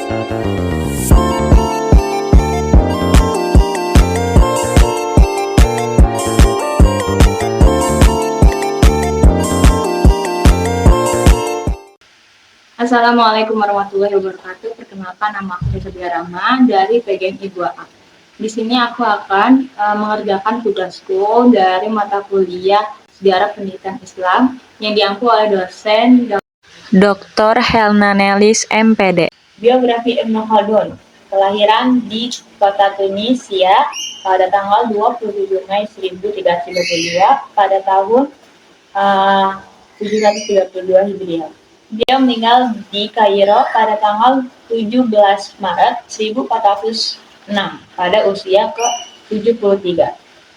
Assalamualaikum warahmatullahi wabarakatuh. Perkenalkan, nama aku Reza Biarama dari PGN I2A. Di sini aku akan mengerjakan tugasku dari mata kuliah Sejarah Pendidikan Islam yang diampu oleh dosen Dr. Helna Nelis MPD. Biografi Ibnu Khaldun. Kelahiran di kota Tunisia pada tanggal 27 Mei 1332 pada tahun 732 Hijriah. Dia meninggal di Kairo pada tanggal 17 Maret 1406 pada usia ke-73.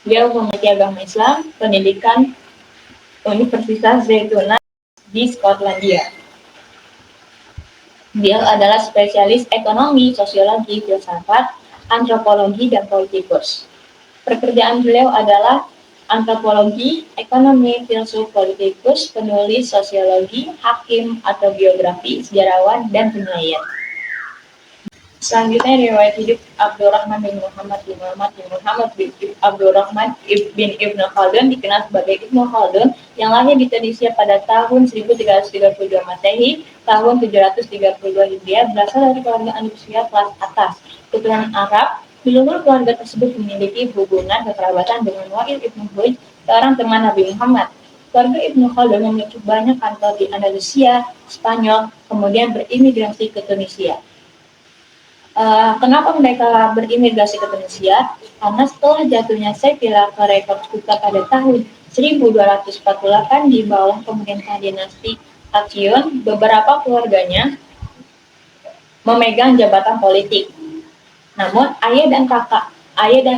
Dia memiliki agama Islam, pendidikan Universitas Zaytuna di Skotlandia. Dia adalah spesialis ekonomi, sosiologi, filsafat, antropologi, dan politikus. Pekerjaan beliau adalah antropologi, ekonomi, filsuf, politikus, penulis sosiologi, hakim atau biografi, sejarawan, dan penyair. Selanjutnya riwayat hidup Abdurrahman bin Muhammad bin Abdurrahman bin Ibnu Khaldun, dikenal sebagai Ibnu Khaldun, yang lahir di Tunisia pada tahun 1332 Masehi, tahun 732 Hijriah, berasal dari keluarga industrial kelas atas, keturunan Arab. Seluruh keluarga tersebut memiliki hubungan kekerabatan dengan Wa'il ibn Hujr, seorang teman Nabi Muhammad. Keluarga Ibnu Khaldun memiliki banyak kantor di Andalusia, Spanyol, kemudian berimigrasi ke Tunisia. Kenapa mereka berimigrasi ke Tunisia? Karena setelah jatuhnya Sevilla ke rekor Kuta pada tahun 1248 di bawah pemerintahan dinasti Akyun, beberapa keluarganya memegang jabatan politik. Namun ayah dan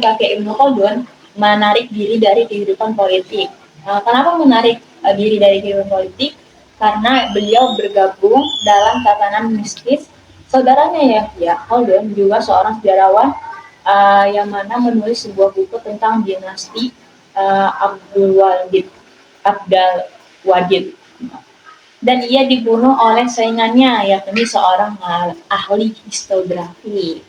kakek Ibnu Khaldun menarik diri dari kehidupan politik. Kenapa menarik diri dari kehidupan politik? Karena beliau bergabung dalam tatanan mistis. Saudaranya Yahya Khaldun juga seorang sejarawan yang mana menulis sebuah buku tentang dinasti Abdalwadid. Dan ia dibunuh oleh saingannya, yakni seorang ahli historiografi.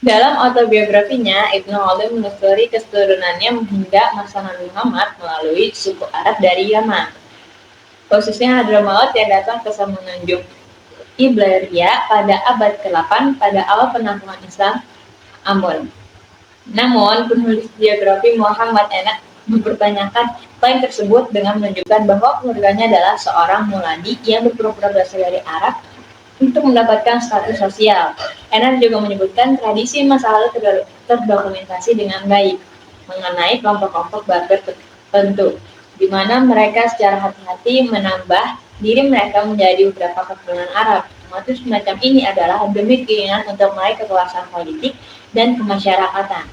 Dalam autobiografinya, Ibnu Khaldun menelusuri keturunannya hingga masa Nabi Muhammad melalui suku Arab dari Yaman, khususnya Hadramaut yang datang ke semenanjung Iberia pada abad ke-8 pada awal penampungan Islam Ambon. Namun, penulis biografi Muhammad Enak mempertanyakan klaim tersebut dengan menunjukkan bahwa keluarganya adalah seorang muladi yang berpura-pura berasal dari Arab untuk mendapatkan status sosial. Enan juga menyebutkan tradisi masa lalu terdokumentasi dengan baik mengenai kelompok-kelompok Barbar tertentu, di mana mereka secara hati-hati menambah diri mereka menjadi beberapa keturunan Arab. Motif semacam ini adalah demi keinginan untuk meraih kekuasaan politik dan kemasyarakatan.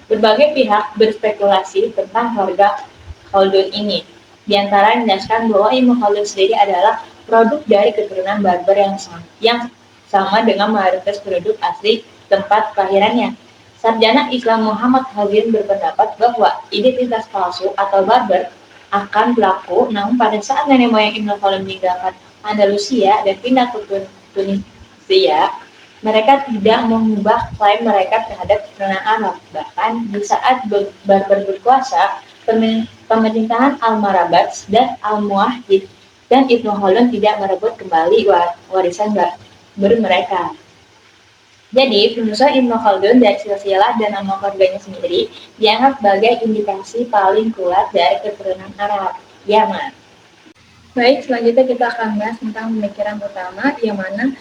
Berbagai pihak berspekulasi tentang keluarga Khaldun ini. Di antara menjelaskan bahwa Ibnu Khaldun sendiri adalah produk dari keturunan Barbar yang sama dengan mayoritas penduduk asli tempat kelahirannya. Sarjana Islam Muhammad Khaldun berpendapat bahwa identitas palsu atau Barbar akan berlaku, namun pada saat nenek moyang Ibnu Khaldun meninggalkan Andalusia dan pindah ke Tunisia, mereka tidak mengubah klaim mereka terhadap keturunan Arab. Bahkan di saat Barbar berkuasa, pemerintahan Almoravids dan Almohadid dan Ibnu Khaldun tidak merebut kembali warisan baru mereka. Jadi, penelusuran Ibnu Khaldun dari silsilah dan nama keluarganya sendiri dianggap sebagai indikasi paling kuat dari keturunan Arab, Yaman. Baik, selanjutnya kita akan bahas tentang pemikiran pertama yang mana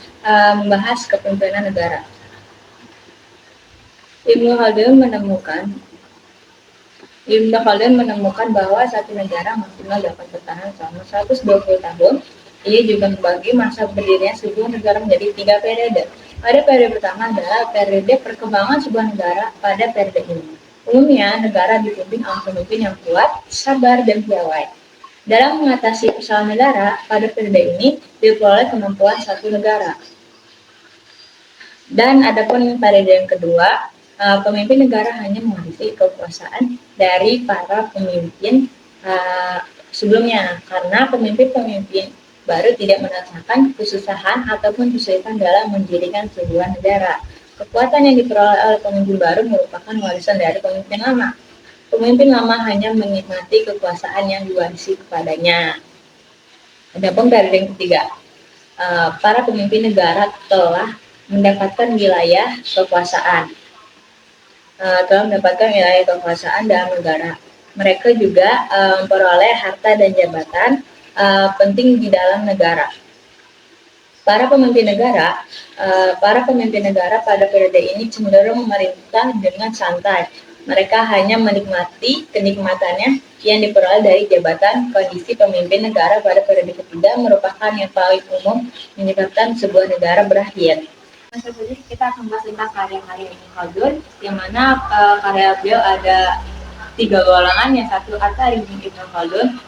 membahas kepemimpinan negara. Ibnu Khaldun menemukan bahwa satu negara maksimal dapat bertahan selama 120 tahun. Ia juga membagi masa berdirinya sebuah negara menjadi 3 periode. Pada periode pertama adalah periode perkembangan sebuah negara. Pada periode ini, umumnya negara dipimpin oleh pemimpin yang kuat, sabar, dan piawai. Dalam mengatasi persoalan negara, pada periode ini diperoleh kemampuan satu negara. Dan adapun periode yang kedua, pemimpin negara hanya mewarisi kekuasaan dari para pemimpin sebelumnya, karena pemimpin baru tidak merasakan kesusahan ataupun kesulitan dalam mendirikan sebuah negara. Kekuatan yang diperoleh oleh pemimpin baru merupakan warisan dari pemimpin lama. Pemimpin lama hanya menikmati kekuasaan yang diwarisi kepadanya. Adapun dari yang ketiga, para pemimpin negara telah mendapatkan wilayah kekuasaan, dalam negara. Mereka juga memperoleh harta dan jabatan penting di dalam negara. Para pemimpin negara pada periode ini cenderung memerintah dengan santai. Mereka hanya menikmati kenikmatannya yang diperoleh dari jabatan. Kondisi pemimpin negara pada periode ketiga merupakan yang paling umum menyebabkan sebuah negara berakhir. Selanjutnya kita akan bahas tentang karya-karya Ibnu Khaldun, yang mana karya beliau ada 3 golongan. Yang satu At-Tarikh Ibnu Khaldun,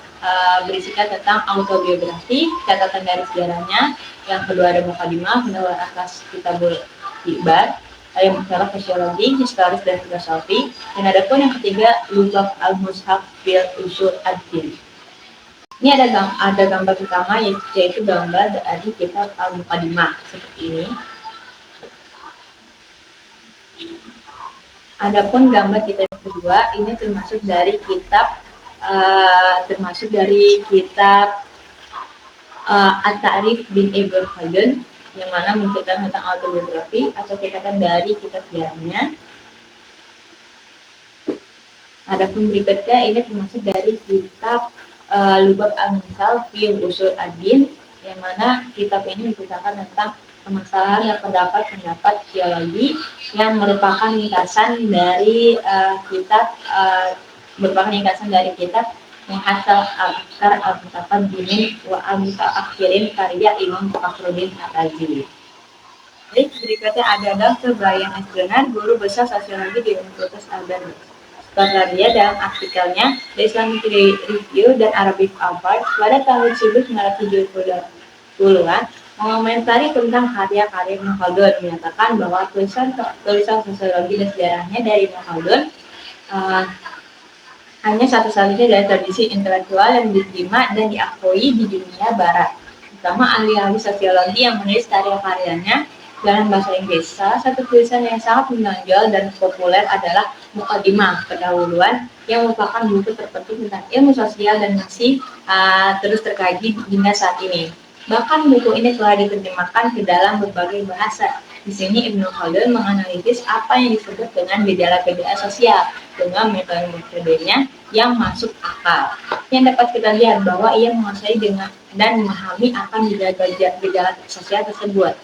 berisikan tentang autobiografi, catatan dari sejarahnya. Yang kedua ada Mukadimah, menurut atas Kitabul Ibar, yang bicara sosiologi, historis dan filosofi. Dan ada pun yang ketiga Lubab al-Mushaf fil Usul ad-Din. Ini ada gambar pertama, yaitu gambar dari kitab Al-Muqaddimah seperti ini. Adapun gambar kita yang kedua ini termasuk dari kitab At-Ta'rif bin Ibnu Khaldun, yang mana menceritakan tentang autobiografi atau catatan dari kitab sejarahnya. Adapun berikutnya ini termasuk dari kitab Lubab al-Misal fil Usul ad-Din, yang mana kitab ini menceritakan tentang permasalahan dan pendapat teologi yang merupakan ringkasan dari kitab Muhasal al-Afkar al-Mutaqaddimin wa al-Mutaakhirin karya Imam Fakhruddin Ar-Razi. Jadi berikutnya ada Dr. Brian S. Jones, guru besar sosiologi di Universitas Albany. Kata dia dalam artikelnya The Islamic Review dan Arabic Award pada tahun 1970-an mengomentari tentang karya-karya Ibnu Khaldun, menyatakan bahwa tulisan sosiologi dan sejarahnya dari Ibnu Khaldun hanya satu-satunya dari tradisi intelektual yang diterima dan diakui di dunia barat, terutama ahli-ahli sosiologi yang menulis karya-karyanya dalam bahasa Inggris. Salah satu tulisan yang sangat menonjol dan populer adalah Muqaddimah, Pendahuluan, yang merupakan buku terpenting tentang ilmu sosial dan masih terus terkaji hingga saat ini. Bahkan buku ini telah diterjemahkan ke dalam berbagai bahasa. Di sini Ibnu Khaldun menganalisis apa yang disebut dengan gejala-gejala sosial dengan metode-metodenya yang masuk akal. Yang dapat kita lihat bahwa ia menguasai dan memahami akan gejala sosial tersebut.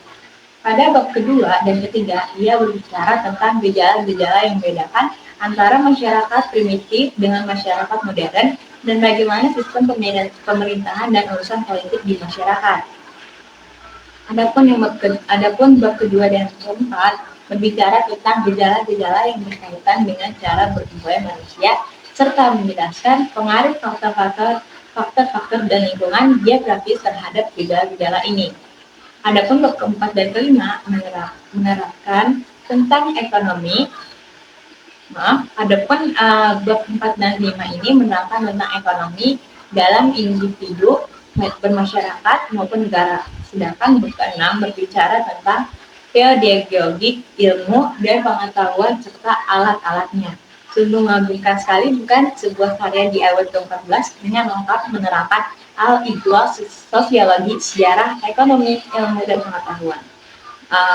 Pada bab kedua dan ketiga, ia berbicara tentang gejala-gejala yang membedakan antara masyarakat primitif dengan masyarakat modern dan bagaimana sistem pemerintahan dan urusan politik di masyarakat. Adapun bab kedua dan keempat berbicara tentang gejala-gejala yang berkaitan dengan cara berkembang manusia serta menjelaskan pengaruh faktor-faktor dan lingkungan geografis terhadap gejala-gejala ini. Adapun bab keempat dan kelima menerapkan tentang ekonomi. Adapun bab 4 dan 5 ini menerangkan tentang ekonomi dalam individu, bermasyarakat maupun negara. Sedangkan bab 6 berbicara tentang pedagogi, ilmu dan pengetahuan serta alat-alatnya. Sungguh mengagumkan sekali, bukan, sebuah karya di abad ke-14 dengan lengkap menerapkan al-ikhlas, sosiologi, sejarah, ekonomi, ilmu dan pengetahuan.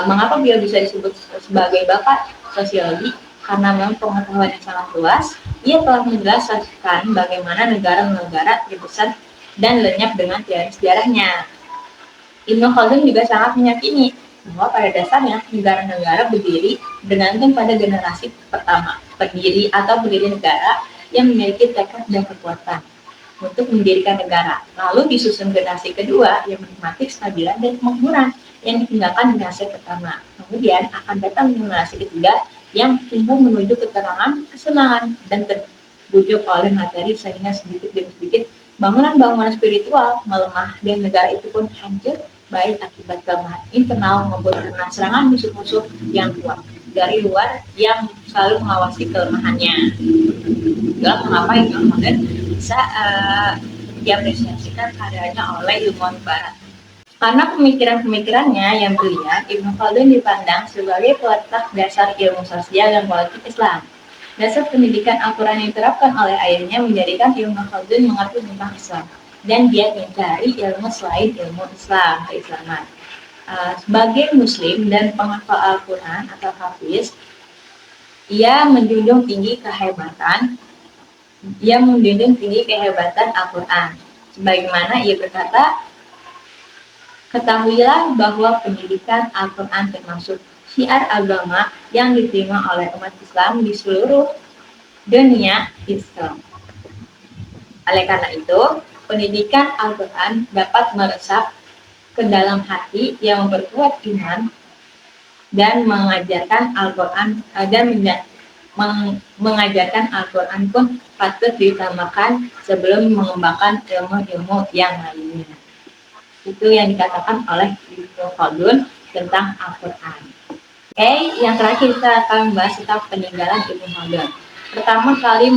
Mengapa beliau bisa disebut sebagai bapak sosiologi? Karena memang pengetahuan yang sangat luas, ia telah menjelaskan bagaimana negara-negara terbesar dan lenyap dengan teori sejarahnya. Ibnu Khaldun juga sangat meyakini bahwa pada dasarnya negara-negara berdiri bergantung pada generasi pertama, pendiri negara yang memiliki tekad dan kekuatan untuk mendirikan negara. Lalu disusun generasi kedua yang menikmati kestabilan dan kemakmuran yang ditinggalkan generasi pertama. Kemudian akan datang generasi ketiga yang tumbuh menuju keterangan, kesenangan, dan terbujuk oleh materi sehingga sedikit demi sedikit bangunan-bangunan spiritual melemah dan negara itu pun hancur baik akibat kelemahan internal maupun karena serangan musuh-musuh yang kuat dari luar yang selalu mengawasi kelemahannya. Itulah mengapa Ibnu Khaldun bisa diapresiasikan karyanya oleh ilmuwan barat. Karena pemikiran-pemikirannya yang brilian, Ibnu Khaldun dipandang sebagai peletak dasar ilmu sosial dan politik Islam. Dasar pendidikan Al-Quran yang diterapkan oleh ayahnya menjadikan Ibnu Khaldun mengerti tentang Islam, dan dia mencari ilmu selain ilmu Islam, keislaman. Sebagai Muslim dan penghafal Al-Quran atau hafiz, ia menjunjung tinggi kehebatan Al-Quran. Sebagaimana ia berkata, ketahuilah bahwa pendidikan Al-Quran termasuk syiar agama yang diterima oleh umat Islam di seluruh dunia Islam. Oleh karena itu, pendidikan Al-Quran dapat meresap ke dalam hati yang memperkuat iman dan mengajarkan Al-Quran mengajarkan Al-Quran pun patut diutamakan sebelum mengembangkan ilmu-ilmu yang lainnya. Itu yang dikatakan oleh Ibnu Khaldun tentang Al-Quran. Oke, yang terakhir kita akan membahas tentang peninggalan Ibnu Khaldun. Pertama kali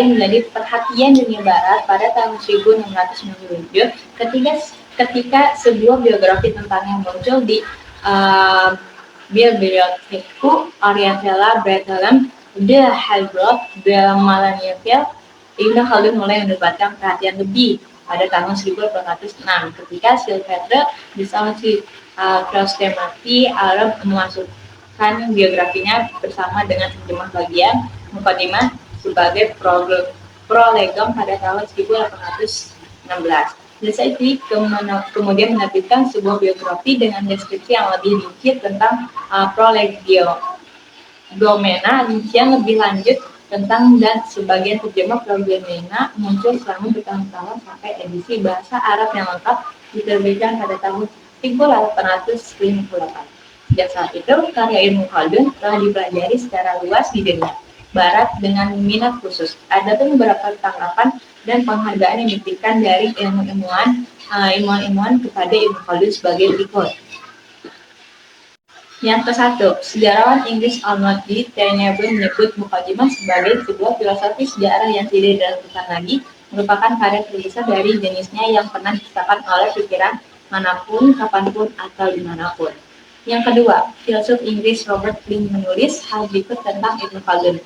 menjadi perhatian dunia barat pada tahun 1697 ketika sebuah biografi tentangnya muncul di Bibliotheku Orientala Bethlehem de Helbrot de Malanville. Ibnu Khaldun mulai mendapatkan perhatian lebih pada tahun 1806 ketika Sylvestre de Krostemati Arab memasukkan biografinya bersama dengan sejumlah bagian mukadimah sebagai prolegom pada tahun 1816. Desa itu kemudian menerbitkan sebuah biografi dengan deskripsi yang lebih rinci tentang prolegomena, rincian lebih lanjut tentang, dan sebagian terjemah prolegomena muncul selama bertahun-tahun sampai edisi bahasa Arab yang lengkap diterbitkan pada tahun 1858. Sejak saat itu, karya Ibnu Khaldun telah dipelajari secara luas di dunia barat dengan minat khusus. Ada pun beberapa tanggapan dan penghargaan yang diberikan dari ilmuwan kepada Ibnu Khaldun sebagai berikut. Yang ke-1, sejarawan Inggris Arnold D. Tennyson menyebut Mukadimah sebagai sebuah filosofi sejarah yang tidak diragukan lagi, merupakan karya terbesar dari jenisnya yang pernah diciptakan oleh pikiran manapun, kapanpun, atau dimanapun. Yang kedua, filsuf Inggris Robert Greene menulis hal berikut tentang Ibnu Khaldun.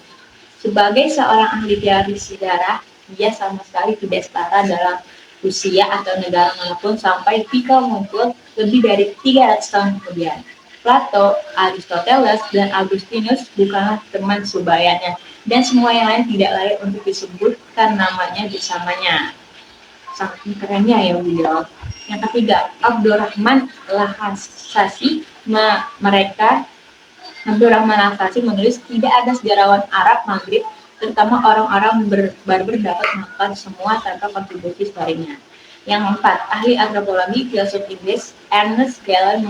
Sebagai seorang ahli teori sejarah, dia sama sekali tidak setara dalam usia atau negara manapun sampai Pico muncul lebih dari 300 tahun kemudian. Plato, Aristoteles, dan Augustinus bukanlah teman sebayanya, dan semua yang lain tidak layak untuk disebutkan namanya bersamanya. Saking kerennya ya beliau. Yang ketiga, Abdurrahman Al-Khassasi menulis tidak ada sejarawan Arab Maghrib, terutama orang-orang berbarbar dapat melakukan semua tanpa kontribusi historinya. Yang keempat, ahli antropologi filsuf Inggris Ernest Galen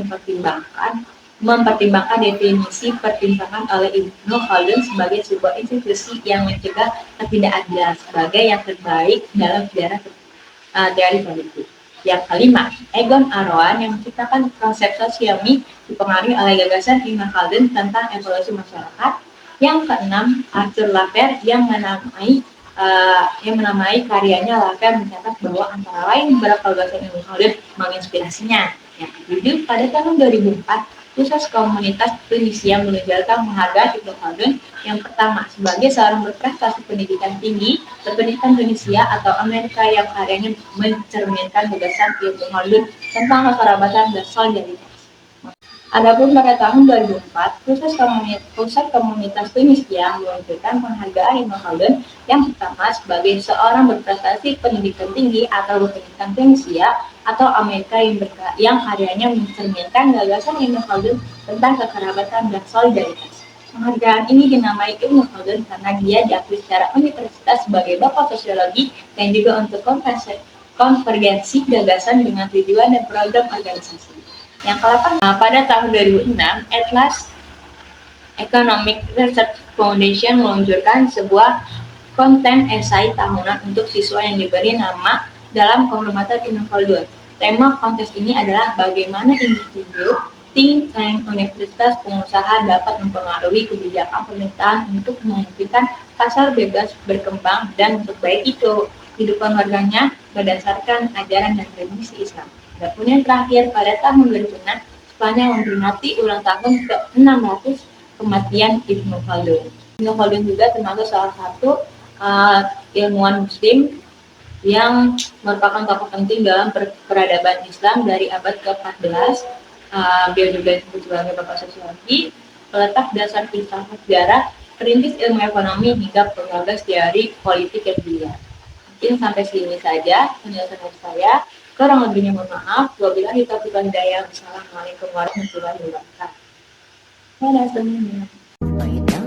mempertimbangkan definisi pertimbangan oleh Ibnu Khaldun sebagai sebuah institusi yang mencegah ketidakadilan sebagai yang terbaik dalam sejarah teori politik. Yang kelima, Egon Arrowan yang menciptakan konsep sosiomi dipengaruhi oleh gagasan Ibnu Khaldun tentang evolusi masyarakat. Yang keenam, Arthur Laffer yang menamai karyanya Laffer mencatat bahwa antara lain beberapa gagasan Ibnu Khaldun menginspirasinya. Yang ketujuh, pada tahun 2004, Khusus Komunitas Tunisia meluncurkan penghargaan Ibnu Khaldun yang pertama sebagai seorang berprestasi pendidikan tinggi berpendidikan Tunisia atau Amerika yang karyanya mencerminkan gagasan Ibnu Khaldun tentang kekerabatan dan solidaritas. Adapun pada tahun 2004, Pusat Komunitas Tunisia meluncurkan penghargaan Ibnu Khaldun yang pertama sebagai seorang berprestasi pendidikan tinggi atau berpendidikan Tunisia atau Amerika yang karyanya mencerminkan gagasan Ibnu Khaldun tentang kekerabatan dan solidaritas. Penghargaan ini dinamai Ibnu Khaldun karena dia diakui secara universitas sebagai bapak sosiologi dan juga untuk konvergensi gagasan dengan tujuan dan program organisasi. Yang ke-8, pada tahun 2006, Atlas Economic Research Foundation meluncurkan sebuah konten esai tahunan untuk siswa yang diberi nama dalam penghormatan Ibnu Khaldun. Tema kontes ini adalah bagaimana individu think tank universitas pengusaha dapat mempengaruhi kebijakan pemerintahan untuk memungkinkan pasar bebas berkembang dan memperbaiki kehidupan warganya berdasarkan ajaran dan tradisi Islam. Adapun yang terakhir, pada tahun 2006, Spanyol memperingati ulang tahun ke-600 kematian Ibnu Khaldun. Ibnu Khaldun juga termasuk salah satu ilmuwan Muslim yang merupakan tokoh penting dalam peradaban Islam dari abad ke-14. Beliau juga disebut sebagai bapak sosiologi, peletak dasar filsafat sejarah, perintis ilmu ekonomi hingga penggagas teori politik yang dilihat. Mungkin sampai sini saja penjelasan dari saya. Kurang lebihnya mohon maaf. Wabillahi taufiq wal hidayah. Wassalamualaikum warahmatullahi wabarakatuh. Dadah semuanya.